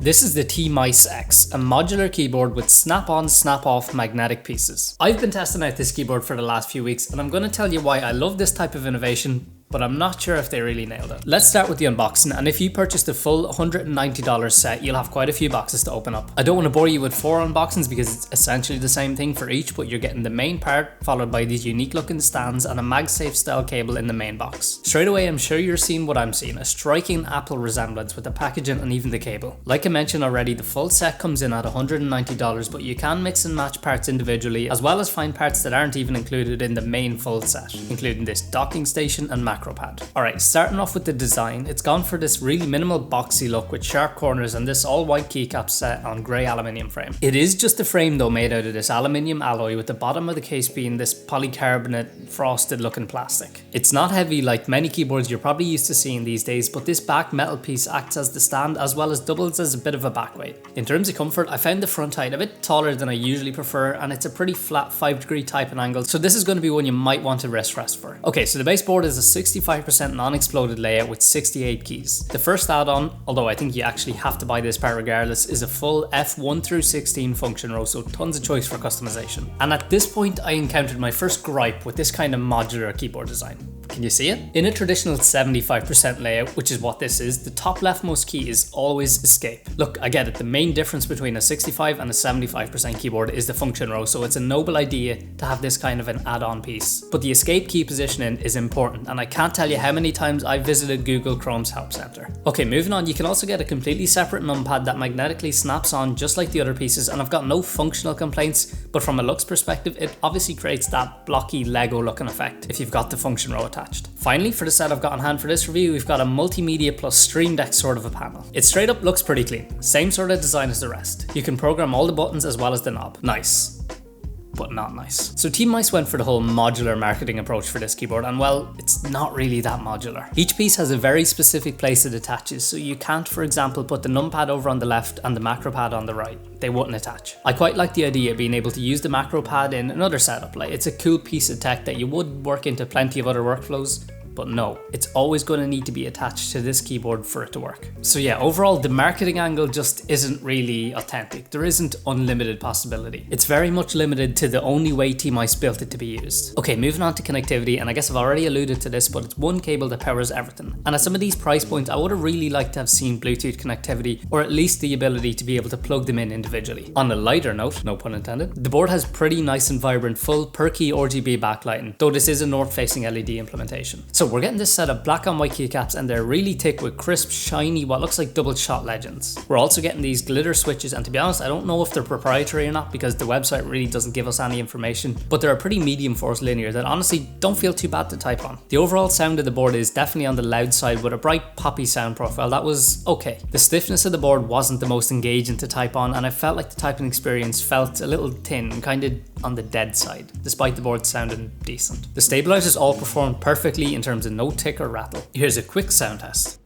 This is the TMICE X, a modular keyboard with snap-on, snap-off magnetic pieces. I've been testing out this keyboard for the last few weeks and I'm going to tell you why I love this type of innovation, but I'm not sure if they really nailed it. Let's start with the unboxing, and if you purchase the full $190 set, you'll have quite a few boxes to open up. I don't want to bore you with 4 unboxings because it's essentially the same thing for each, but you're getting the main part, followed by these unique looking stands and a MagSafe style cable in the main box. Straight away, I'm sure you're seeing what I'm seeing, a striking Apple resemblance with the packaging and even the cable. Like I mentioned already, the full set comes in at $190, but you can mix and match parts individually, as well as find parts that aren't even included in the main full set, including this docking station and macro pad. Alright, starting off with the design, it's gone for this really minimal boxy look with sharp corners and this all white keycap set on grey aluminium frame. It is just a frame though, made out of this aluminium alloy, with the bottom of the case being this polycarbonate frosted looking plastic. It's not heavy like many keyboards you're probably used to seeing these days, but this back metal piece acts as the stand as well as doubles as a bit of a back weight. In terms of comfort, I found the front height a bit taller than I usually prefer, and it's a pretty flat 5-degree type and angle, so this is going to be one you might want to wrist rest for. Okay, so the baseboard is a 65% non-exploded layout with 68 keys. The first add-on, although I think you actually have to buy this part regardless, is a full F1 through 16 function row, so tons of choice for customization. And at this point I encountered my first gripe with this kind of modular keyboard design. Can you see it? In a traditional 75% layout, which is what this is, the top leftmost key is always escape. Look, I get it, the main difference between a 65 and a 75% keyboard is the function row, so it's a noble idea to have this kind of an add-on piece. But the escape key positioning is important, and I can't tell you how many times I've visited Google Chrome's help center. Okay, moving on, you can also get a completely separate numpad that magnetically snaps on just like the other pieces, and I've got no functional complaints, but from a looks perspective, it obviously creates that blocky Lego looking effect if you've got the function row attached. Finally, for the set I've got on hand for this review, we've got a multimedia plus Stream Deck sort of a panel. It straight up looks pretty clean, same sort of design as the rest. You can program all the buttons as well as the knob. Nice. But not nice. So TMICE went for the whole modular marketing approach for this keyboard, and well, it's not really that modular. Each piece has a very specific place it attaches, so you can't, for example, put the numpad over on the left and the macro pad on the right. They wouldn't attach. I quite like the idea of being able to use the macro pad in another setup. Like, it's a cool piece of tech that you would work into plenty of other workflows, but no, it's always going to need to be attached to this keyboard for it to work. So yeah, overall the marketing angle just isn't really authentic. There isn't unlimited possibility. It's very much limited to the only way TMICE built it to be used. Okay, moving on to connectivity, and I guess I've already alluded to this, but it's one cable that powers everything. And at some of these price points, I would have really liked to have seen Bluetooth connectivity, or at least the ability to be able to plug them in individually. On a lighter note, no pun intended, the board has pretty nice and vibrant full per key RGB backlighting, though this is a north-facing LED implementation. So we're getting this set of black on white keycaps, and they're really thick with crisp, shiny, what looks like double shot legends. We're also getting these glitter switches, and to be honest, I don't know if they're proprietary or not because the website really doesn't give us any information, but they're a pretty medium force linear that honestly don't feel too bad to type on. The overall sound of the board is definitely on the loud side with a bright poppy sound profile that was okay. The stiffness of the board wasn't the most engaging to type on, and I felt like the typing experience felt a little thin, kind of on the dead side, despite the board sounding decent. The stabilizers all performed perfectly in terms of no tick or rattle. Here's a quick sound test.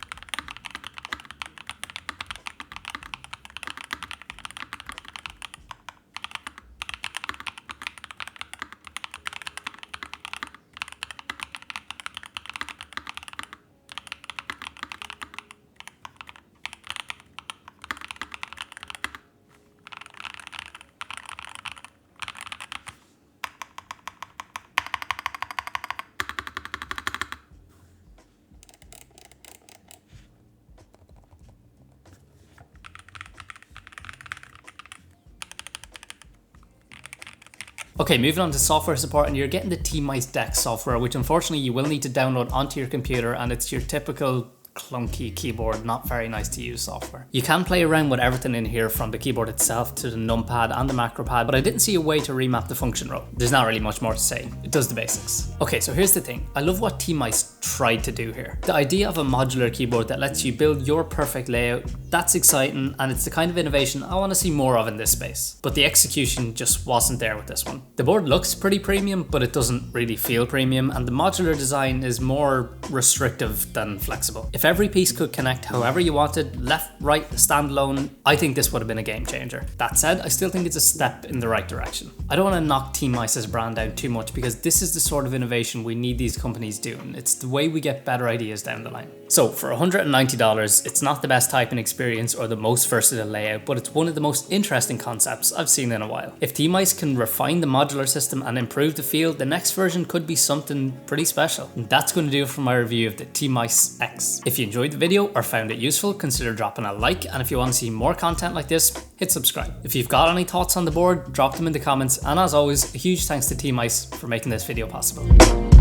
Okay, moving on to software support, and you're getting the TMICE Deck software, which unfortunately you will need to download onto your computer, and it's your typical clunky keyboard, not very nice to use software. You can play around with everything in here from the keyboard itself to the numpad and the macro pad, but I didn't see a way to remap the function row. There's not really much more to say. It does the basics. Okay, so here's the thing. I love what TMICE tried to do here. The idea of a modular keyboard that lets you build your perfect layout, that's exciting, and it's the kind of innovation I want to see more of in this space. But the execution just wasn't there with this one. The board looks pretty premium, but it doesn't really feel premium, and the modular design is more restrictive than flexible. If If every piece could connect however you wanted, left, right, standalone, I think this would have been a game changer. That said, I still think it's a step in the right direction. I don't want to knock TMICE's brand down too much because this is the sort of innovation we need these companies doing. It's the way we get better ideas down the line. So for $190, it's not the best typing experience or the most versatile layout, but it's one of the most interesting concepts I've seen in a while. If TMICE can refine the modular system and improve the feel, the next version could be something pretty special. And that's going to do it for my review of the TMICE X. If you enjoyed the video or found it useful, consider dropping a like, and if you want to see more content like this, hit subscribe. If you've got any thoughts on the board, drop them in the comments, and as always, a huge thanks to TMICE for making this video possible.